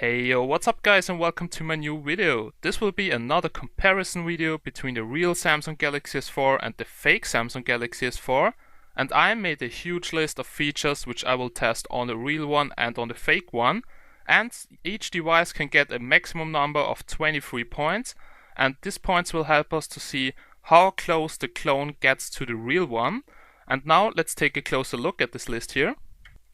Hey yo, what's up guys and welcome to my new video. This will be another comparison video between the real Samsung Galaxy S4 and the fake Samsung Galaxy S4. And I made a huge list of features which I will test on the real one and on the fake one. And each device can get a maximum number of 23 points. And these points will help us to see how close the clone gets to the real one. And now let's take a closer look at this list here.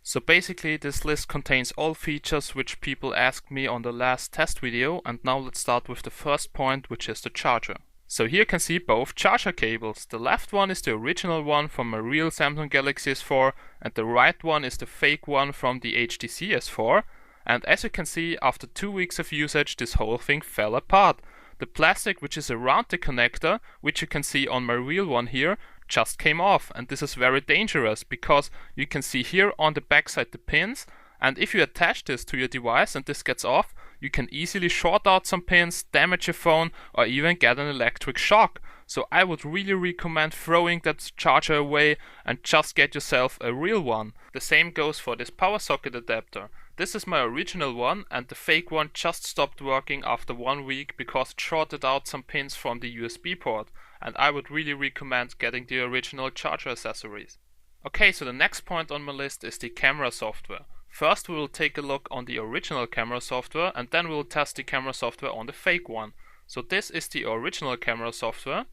So basically this list contains all features which people asked me on the last test video, and now let's start with the first point, which is the charger. So here you can see both charger cables. The left one is the original one from a real Samsung Galaxy S4 and the right one is the fake one from the HTC S4. And as you can see, after 2 weeks of usage this whole thing fell apart. The plastic which is around the connector, which you can see on my real one here, just came off, and this is very dangerous because you can see here on the backside the pins, and if you attach this to your device and this gets off, you can easily short out some pins, damage your phone, or even get an electric shock. So I would really recommend throwing that charger away and just get yourself a real one. The same goes for this power socket adapter. This is my original one, and the fake one just stopped working after 1 week because it shorted out some pins from the USB port, and I would really recommend getting the original charger accessories. Okay, so the next point on my list is the camera software. First we will take a look on the original camera software, and then we will test the camera software on the fake one. So this is the original camera software.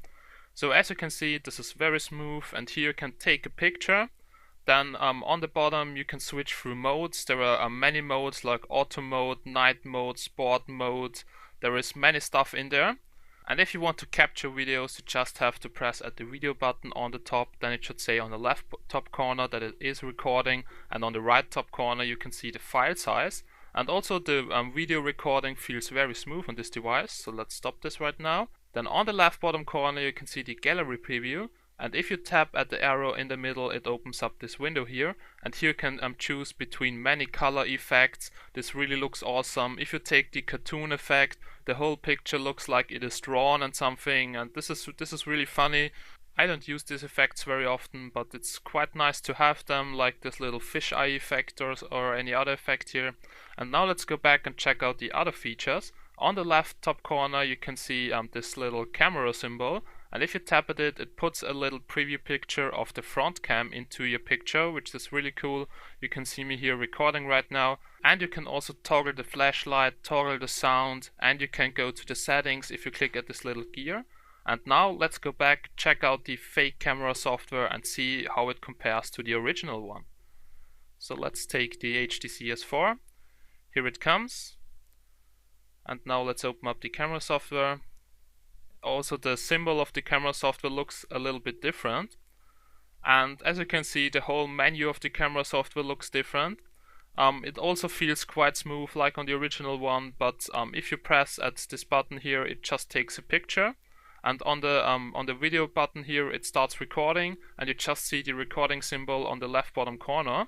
So as you can see, this is very smooth, and here you can take a picture. Then on the bottom you can switch through modes. There are many modes like auto mode, night mode, sport mode. There is many stuff in there. And if you want to capture videos, you just have to press at the video button on the top. Then it should say on the left top corner that it is recording, and on the right top corner you can see the file size. And also the video recording feels very smooth on this device. So let's stop this right now. Then on the left bottom corner you can see the gallery preview. And if you tap at the arrow in the middle, it opens up this window here, and here you can choose between many color effects. This really looks awesome. If you take the cartoon effect, the whole picture looks like it is drawn and something, and this is really funny. I don't use these effects very often, but it's quite nice to have them, like this little fisheye effect or any other effect here. And now let's go back and check out the other features. On the left top corner you can see this little camera symbol. And if you tap at it, it puts a little preview picture of the front cam into your picture, which is really cool. You can see me here recording right now. And you can also toggle the flashlight, toggle the sound, and you can go to the settings if you click at this little gear. And now let's go back, check out the fake camera software and see how it compares to the original one. So let's take the HTC S4. Here it comes. And now let's open up the camera software. Also the symbol of the camera software looks a little bit different, and as you can see the whole menu of the camera software looks different. It also feels quite smooth like on the original one, but if you press at this button here it just takes a picture, and on the video button here it starts recording, and you just see the recording symbol on the left bottom corner.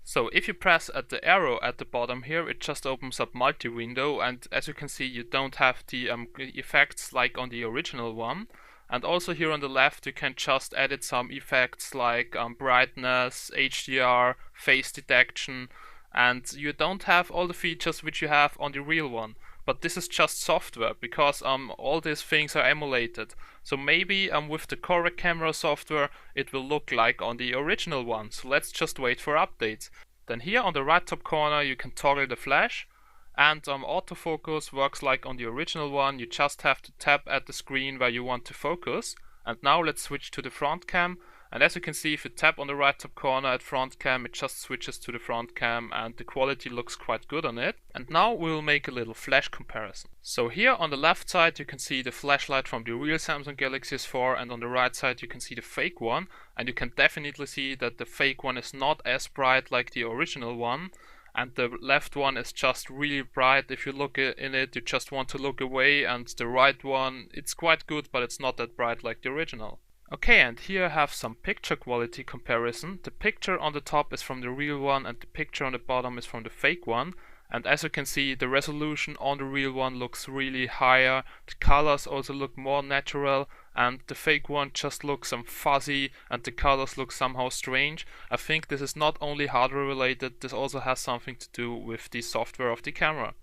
So if you press at the arrow at the bottom here, it just opens up multi-window, and as you can see you don't have the effects like on the original one. And also here on the left you can just edit some effects like brightness, HDR, face detection, and you don't have all the features which you have on the real one. But this is just software because all these things are emulated. So maybe with the correct camera software it will look like on the original one. So let's just wait for updates. Then here on the right top corner you can toggle the flash, and autofocus works like on the original one. You just have to tap at the screen where you want to focus. And now let's switch to the front cam. And as you can see, if you tap on the right top corner at front cam, it just switches to the front cam, and the quality looks quite good on it. And now we will make a little flash comparison. So here on the left side you can see the flashlight from the real Samsung Galaxy S4, and on the right side you can see the fake one. And you can definitely see that the fake one is not as bright like the original one. And the left one is just really bright. If you look in it, you just want to look away, and the right one, it's quite good, but it's not that bright like the original. Okay, and here I have some picture quality comparison. The picture on the top is from the real one, and the picture on the bottom is from the fake one. And as you can see, the resolution on the real one looks really higher. The colors also look more natural, and the fake one just looks fuzzy, and the colors look somehow strange. I think this is not only hardware related, this also has something to do with the software of the camera.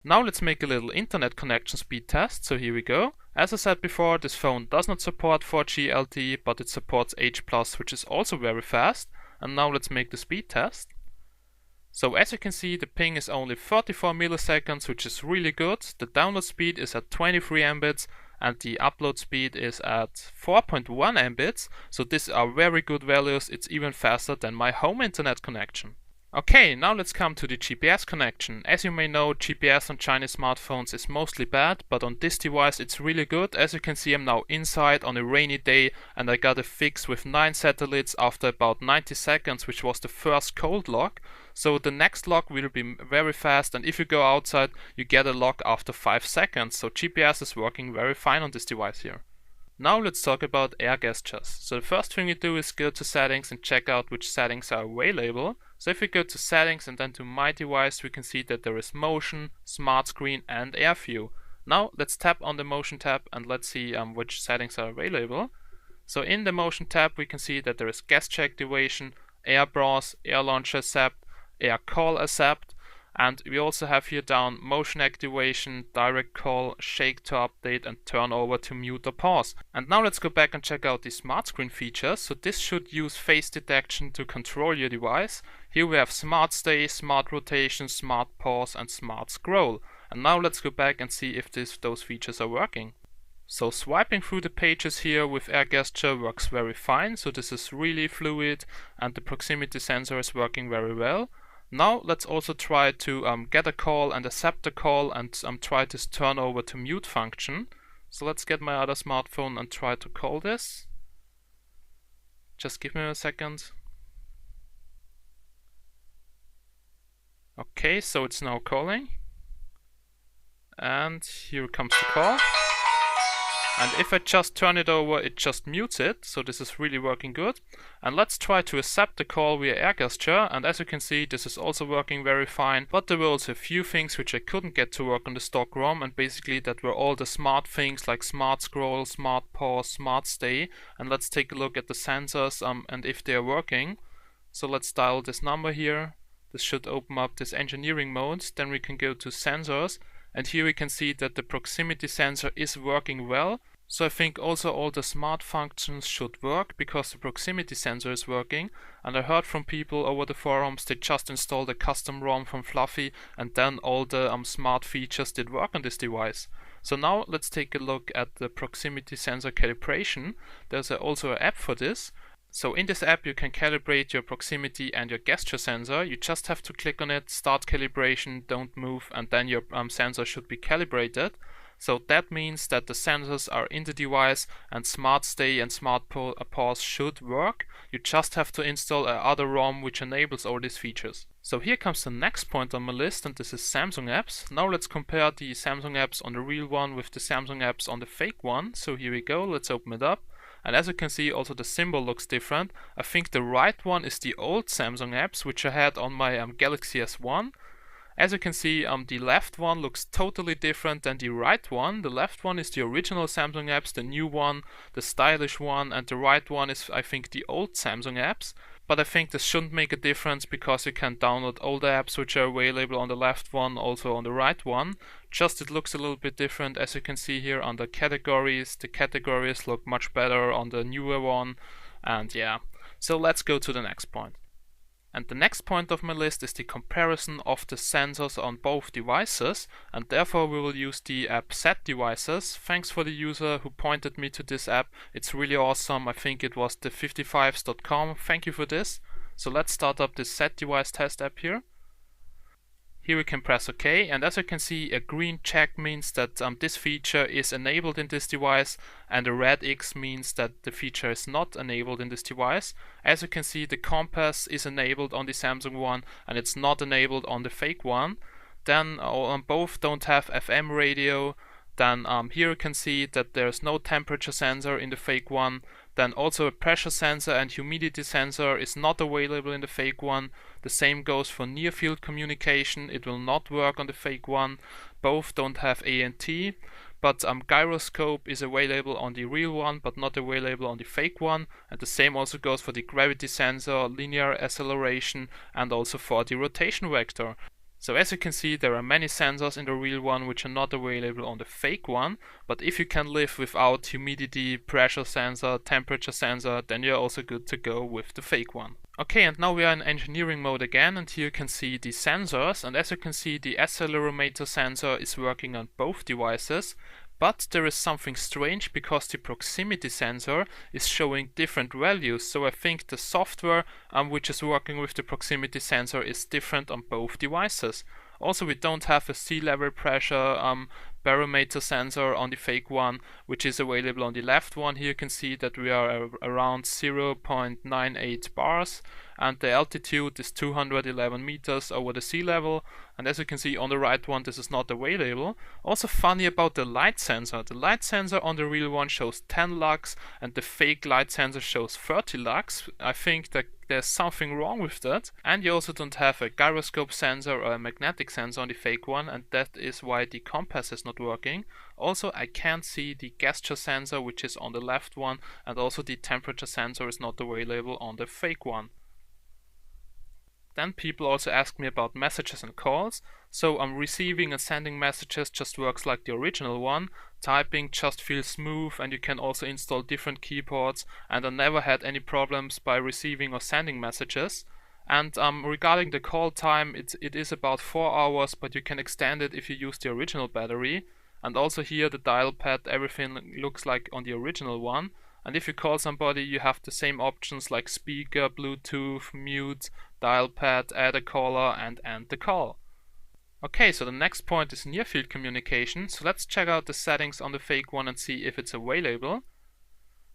Now let's make a little internet connection speed test, so here we go. As I said before, this phone does not support 4G LTE, but it supports H+, which is also very fast. And now let's make the speed test. So as you can see, the ping is only 34 milliseconds, which is really good. The download speed is at 23 Mbits and the upload speed is at 4.1 Mbits. So these are very good values. It's even faster than my home internet connection. Okay, now let's come to the GPS connection. As you may know, GPS on Chinese smartphones is mostly bad, but on this device it's really good. As you can see, I'm now inside on a rainy day and I got a fix with 9 satellites after about 90 seconds, which was the first cold lock. So the next lock will be very fast, and if you go outside, you get a lock after 5 seconds. So GPS is working very fine on this device here. Now let's talk about air gestures. So the first thing you do is go to settings and check out which settings are available. So if we go to settings and then to my device, we can see that there is motion, smart screen and air view. Now let's tap on the motion tab and let's see which settings are available. So in the motion tab we can see that there is gesture activation, air browse, air launcher accept, air call accept, and we also have here down motion activation, direct call, shake to update and turn over to mute or pause. And now let's go back and check out the smart screen features. So this should use face detection to control your device. Here we have smart stay, smart rotation, smart pause and smart scroll. And now let's go back and see if those features are working. So swiping through the pages here with air gesture works very fine. So this is really fluid and the proximity sensor is working very well. Now let's also try to get a call and accept the call and try this turn over to mute function. So let's get my other smartphone and try to call this. Just give me a second. Okay, so it's now calling. And here comes the call. And if I just turn it over, it just mutes it, so this is really working good. And let's try to accept the call via air gesture, and as you can see, this is also working very fine. But there were also a few things which I couldn't get to work on the stock ROM, and basically that were all the smart things like smart scroll, smart pause, smart stay. And let's take a look at the sensors and if they are working. So let's dial this number here. This should open up this engineering mode. Then we can go to sensors. And here we can see that the proximity sensor is working well. So I think also all the smart functions should work because the proximity sensor is working. And I heard from people over the forums they just installed a custom ROM from Fluffy and then all the smart features did work on this device. So now let's take a look at the proximity sensor calibration. There's also an app for this. So in this app you can calibrate your proximity and your gesture sensor. You just have to click on it, start calibration, don't move, and then your sensor should be calibrated. So that means that the sensors are in the device and smart stay and smart pause should work. You just have to install another ROM which enables all these features. So here comes the next point on my list, and this is Samsung apps. Now let's compare the Samsung apps on the real one with the Samsung apps on the fake one. So here we go, let's open it up. And as you can see, also the symbol looks different. I think the right one is the old Samsung apps, which I had on my Galaxy S1. As you can see, the left one looks totally different than the right one. The left one is the original Samsung apps, the new one, the stylish one, and the right one is, I think, the old Samsung apps. But I think this shouldn't make a difference because you can download all the apps which are available on the left one, also on the right one. Just it looks a little bit different. As you can see here on the categories look much better on the newer one. And yeah, so let's go to the next point. And the next point of my list is the comparison of the sensors on both devices, and therefore we will use the app Set Devices. Thanks for the user who pointed me to this app. It's really awesome. I think it was the 55s.com. Thank you for this. So let's start up this Set Device test app here. Here we can press OK, and as you can see, a green check means that this feature is enabled in this device, and a red X means that the feature is not enabled in this device. As you can see, the compass is enabled on the Samsung one and it's not enabled on the fake one. Then both don't have FM radio. Then here you can see that there's no temperature sensor in the fake one. Then also a pressure sensor and humidity sensor is not available in the fake one. The same goes for near field communication. It will not work on the fake one. Both don't have ANT. But gyroscope is available on the real one but not available on the fake one. And the same also goes for the gravity sensor, linear acceleration, and also for the rotation vector. So as you can see, there are many sensors in the real one which are not available on the fake one, but if you can live without humidity, pressure sensor, temperature sensor, then you're also good to go with the fake one. Okay, and now we are in engineering mode again, and here you can see the sensors, and as you can see, the accelerometer sensor is working on both devices, but there is something strange because the proximity sensor is showing different values, so I think the software which is working with the proximity sensor is different on both devices. Also, we don't have a sea level pressure barometer sensor on the fake one, which is available on the left one. Here you can see that we are around 0.98 bars, and the altitude is 211 meters over the sea level, and as you can see on the right one, this is not available. Also funny about the light sensor on the real one shows 10 lux and the fake light sensor shows 30 lux. I think that there's something wrong with that. And you also don't have a gyroscope sensor or a magnetic sensor on the fake one, and that is why the compass is not working. Also, I can't see the gesture sensor, which is on the left one, and also the temperature sensor is not available on the fake one. Then people also ask me about messages and calls. So receiving and sending messages just works like the original one. Typing just feels smooth, and you can also install different keyboards, and I never had any problems by receiving or sending messages. And regarding the call time, it is about 4 hours, but you can extend it if you use the original battery. And also here the dial pad, everything looks like on the original one. And if you call somebody, you have the same options like speaker, Bluetooth, mute, dial pad, add a caller, and end the call. Okay, so the next point is near field communication. So let's check out the settings on the fake one and see if it's available.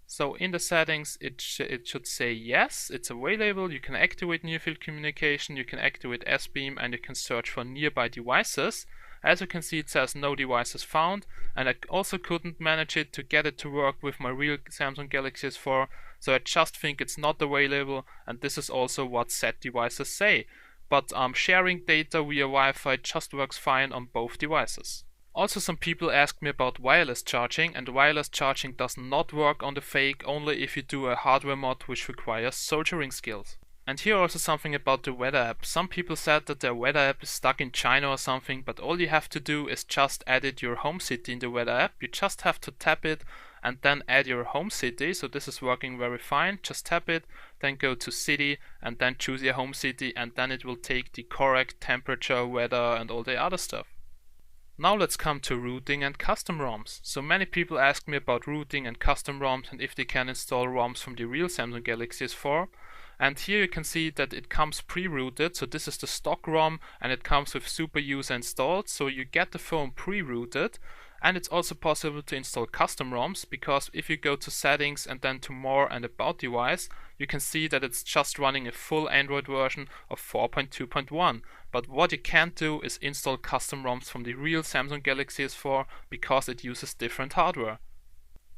So in the settings, it should say yes, it's available. You can activate near field communication, you can activate S-beam, and you can search for nearby devices. As you can see, it says no devices found, and I also couldn't manage it to get it to work with my real Samsung Galaxy S4, so I just think it's not available, and this is also what set devices say. But sharing data via Wi-Fi just works fine on both devices. Also, some people ask me about wireless charging, and wireless charging does not work on the fake, only if you do a hardware mod which requires soldering skills. And here also something about the weather app. Some people said that their weather app is stuck in China or something, but all you have to do is just edit your home city in the weather app. You just have to tap it and then add your home city. So this is working very fine. Just tap it, then go to city and then choose your home city, and then it will take the correct temperature, weather, and all the other stuff. Now let's come to routing and custom ROMs. So many people ask me about routing and custom ROMs and if they can install ROMs from the real Samsung Galaxy S4. And here you can see that it comes pre-rooted, so this is the stock ROM and it comes with Super User installed, so you get the phone pre-rooted. And it's also possible to install custom ROMs, because if you go to settings and then to more and about device, you can see that it's just running a full Android version of 4.2.1. But what you can't do is install custom ROMs from the real Samsung Galaxy S4 because it uses different hardware.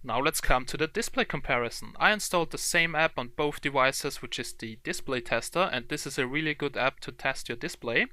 Now let's come to the display comparison. I installed the same app on both devices, which is the display tester, and this is a really good app to test your display.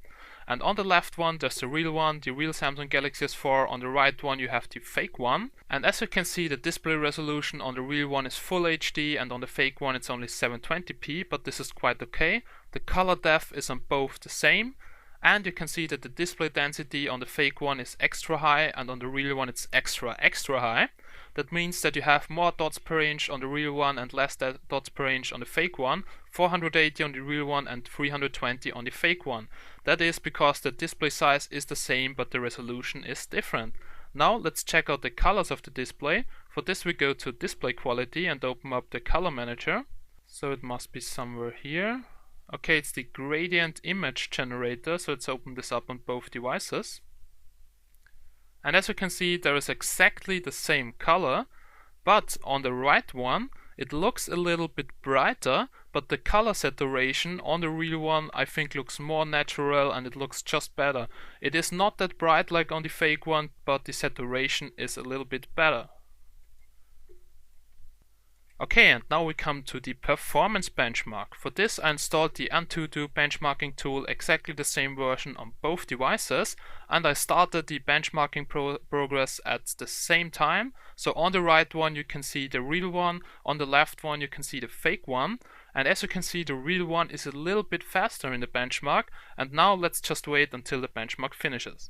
And on the left one there's the real one, the real Samsung Galaxy S4, on the right one you have the fake one. And as you can see, the display resolution on the real one is full HD and on the fake one it's only 720p, but this is quite okay. The color depth is on both the same. And you can see that the display density on the fake one is extra high and on the real one it's extra high. That means that you have more dots per inch on the real one and less dots per inch on the fake one, 480 on the real one and 320 on the fake one. That is because the display size is the same but the resolution is different. Now let's check out the colors of the display. For this we go to display quality and open up the color manager. So it must be somewhere here. Okay, it's the gradient image generator, so let's open this up on both devices. And as you can see, there is exactly the same color, but on the right one it looks a little bit brighter, but the color saturation on the real one I think looks more natural and it looks just better. It is not that bright like on the fake one, but the saturation is a little bit better. Okay, and now we come to the performance benchmark. For this I installed the Antutu benchmarking tool, exactly the same version on both devices, and I started the benchmarking progress at the same time. So on the right one you can see the real one, on the left one you can see the fake one, and as you can see the real one is a little bit faster in the benchmark, and now let's just wait until the benchmark finishes.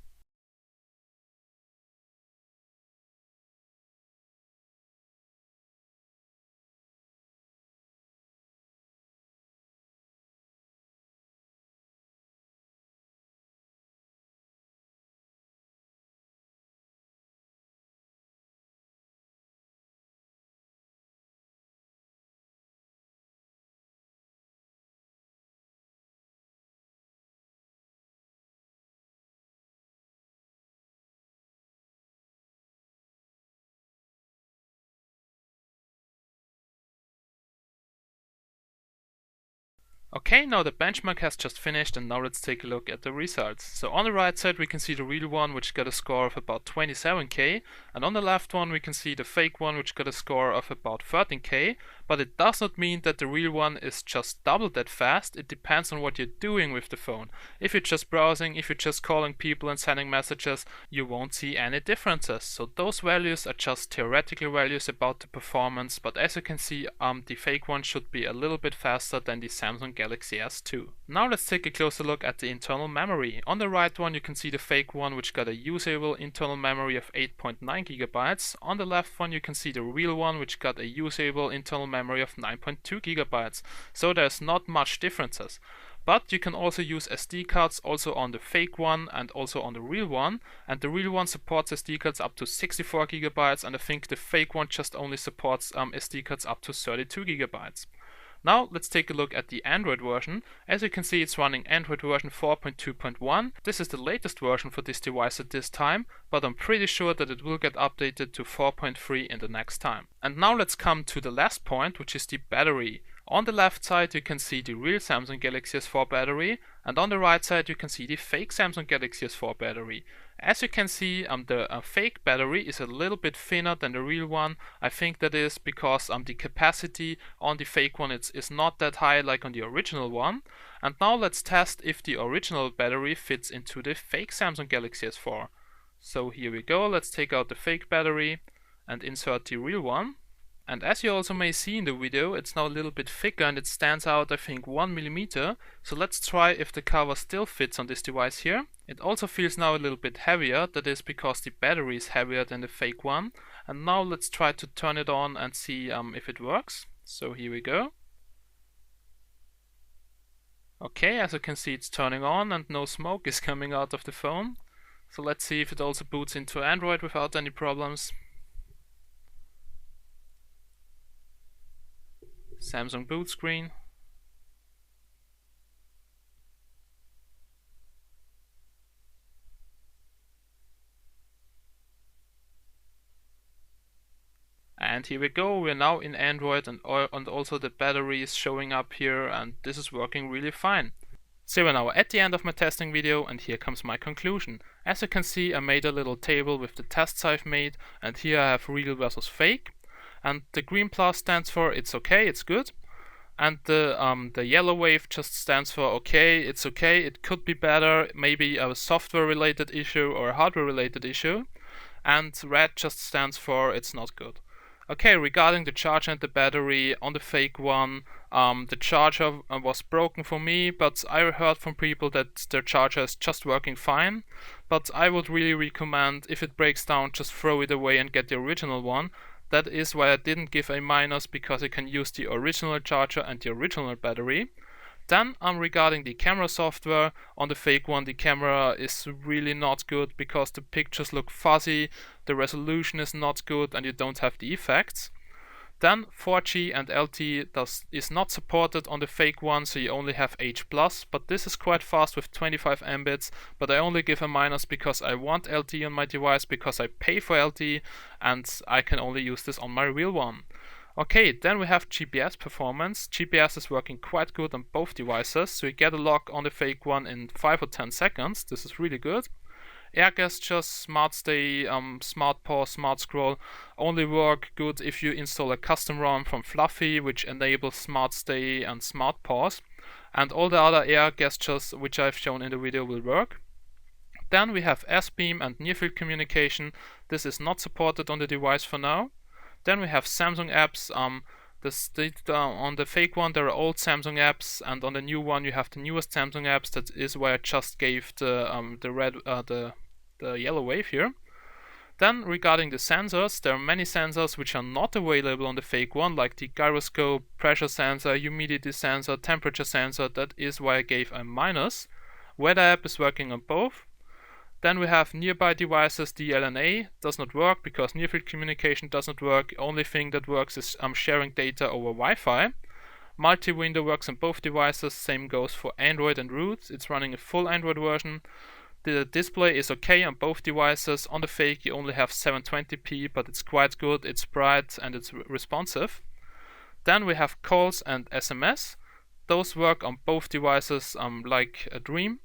Okay, now the benchmark has just finished, and now let's take a look at the results. So on the right side we can see the real one, which got a score of about 27k, and on the left one we can see the fake one, which got a score of about 13k, but it does not mean that the real one is just double that fast. It depends on what you're doing with the phone. If you're just browsing, if you're just calling people and sending messages, you won't see any differences. So those values are just theoretical values about the performance, but as you can see, the fake one should be a little bit faster than the Samsung Galaxy S2. Now let's take a closer look at the internal memory. On the right one you can see the fake one, which got a usable internal memory of 8.9 GB. On the left one you can see the real one, which got a usable internal memory of 9.2 GB. So there's not much differences. But you can also use SD cards also on the fake one and also on the real one, and the real one supports SD cards up to 64 GB, and I think the fake one just only supports SD cards up to 32 GB. Now let's take a look at the Android version. As you can see, it's running Android version 4.2.1. This is the latest version for this device at this time, but I'm pretty sure that it will get updated to 4.3 in the next time. And now let's come to the last point, which is the battery. On the left side you can see the real Samsung Galaxy S4 battery, and on the right side you can see the fake Samsung Galaxy S4 battery. As you can see, the fake battery is a little bit thinner than the real one. I think that is because the capacity on the fake one is not that high like on the original one. And now let's test if the original battery fits into the fake Samsung Galaxy S4. So here we go, let's take out the fake battery and insert the real one. And as you also may see in the video, it's now a little bit thicker and it stands out, I think, 1 mm. So let's try if the cover still fits on this device here. It also feels now a little bit heavier. That is because the battery is heavier than the fake one. And now let's try to turn it on and see if it works. So here we go. Okay, as you can see, it's turning on and no smoke is coming out of the phone. So let's see if it also boots into Android without any problems. Samsung boot screen. And here we go, we're now in Android, and also the battery is showing up here, and this is working really fine. So we're now at the end of my testing video, and here comes my conclusion. As you can see, I made a little table with the tests I've made, and here I have real versus fake. And the green plus stands for it's okay, it's good. And the yellow wave just stands for okay, it's okay, it could be better, maybe a software related issue or a hardware related issue. And red just stands for it's not good. Okay, regarding the charger and the battery, on the fake one, the charger was broken for me, but I heard from people that their charger is just working fine. But I would really recommend, if it breaks down, just throw it away and get the original one. That is why I didn't give a-, because I can use the original charger and the original battery. Then regarding the camera software, on the fake one the camera is really not good because the pictures look fuzzy, the resolution is not good, and you don't have the effects. Then 4G and LTE is not supported on the fake one, so you only have H+, but this is quite fast with 25 Mbits, but I only give a- because I want LTE on my device, because I pay for LTE, and I can only use this on my real one. Okay, then we have GPS performance. GPS is working quite good on both devices, so you get a lock on the fake one in 5 or 10 seconds. This is really good. Air gestures, smart stay, smart pause, smart scroll only work good if you install a custom ROM from Fluffy which enables smart stay and smart pause, and all the other air gestures which I've shown in the video will work. Then we have S-Beam and near-field communication. This is not supported on the device for now. Then we have Samsung apps. On the fake one there are old Samsung apps, and on the new one you have the newest Samsung apps. That is why I just gave the yellow wave here. Then regarding the sensors, there are many sensors which are not available on the fake one, like the gyroscope, pressure sensor, humidity sensor, temperature sensor. That is why I gave a minus. Weather app is working on both. Then we have nearby devices. The LNA does not work because near-field communication does not work. Only thing that works is sharing data over Wi-Fi. Multi-window works on both devices. Same goes for Android and root. It's running a full Android version. The display is okay on both devices. On the fake you only have 720p, but it's quite good. It's bright and it's responsive. Then we have calls and SMS. Those work on both devices like a dream.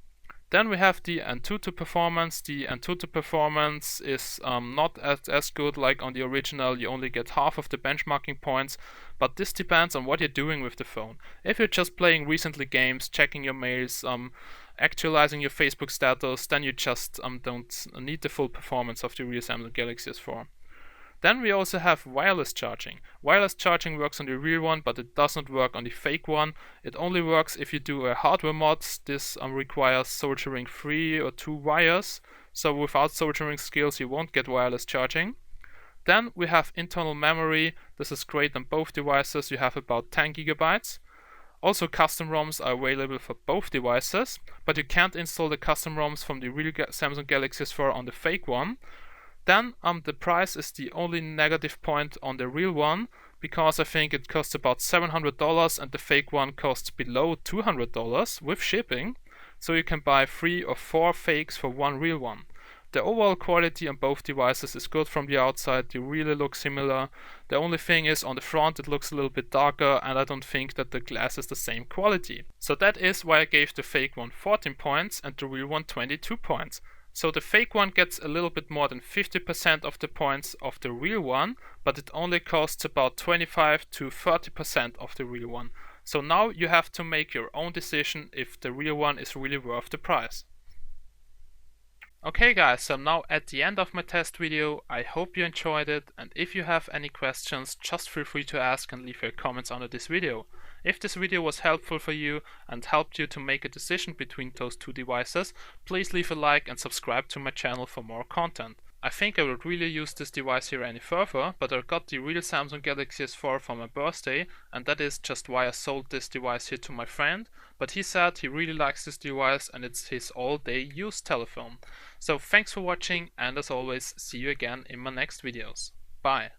Then we have the Antutu performance. The Antutu performance is not as good like on the original. You only get half of the benchmarking points, but this depends on what you're doing with the phone. If you're just playing recently games, checking your mails, actualizing your Facebook status, then you just don't need the full performance of the real Samsung Galaxy S4. Then we also have wireless charging. Wireless charging works on the real one, but it does not work on the fake one. It only works if you do a hardware mod. This requires soldering 3 or 2 wires. So without soldering skills you won't get wireless charging. Then we have internal memory. This is great on both devices. You have about 10 gigabytes. Also custom ROMs are available for both devices, but you can't install the custom ROMs from the real Samsung Galaxy S4 on the fake one. Then the price is the only negative point on the real one, because I think it costs about $700 and the fake one costs below $200 with shipping. So you can buy 3 or 4 fakes for one real one. The overall quality on both devices is good from the outside. They really look similar. The only thing is on the front it looks a little bit darker, and I don't think that the glass is the same quality. So that is why I gave the fake one 14 points and the real one 22 points. So the fake one gets a little bit more than 50% of the points of the real one, but it only costs about 25 to 30% of the real one. So now you have to make your own decision if the real one is really worth the price. Okay guys, so I'm now at the end of my test video. I hope you enjoyed it, and if you have any questions, just feel free to ask and leave your comments under this video. If this video was helpful for you and helped you to make a decision between those two devices, please leave a like and subscribe to my channel for more content. I think I would really use this device here any further, but I got the real Samsung Galaxy S4 for my birthday, and that is just why I sold this device here to my friend. But he said he really likes this device and it's his all-day use telephone. So thanks for watching, and as always, see you again in my next videos. Bye!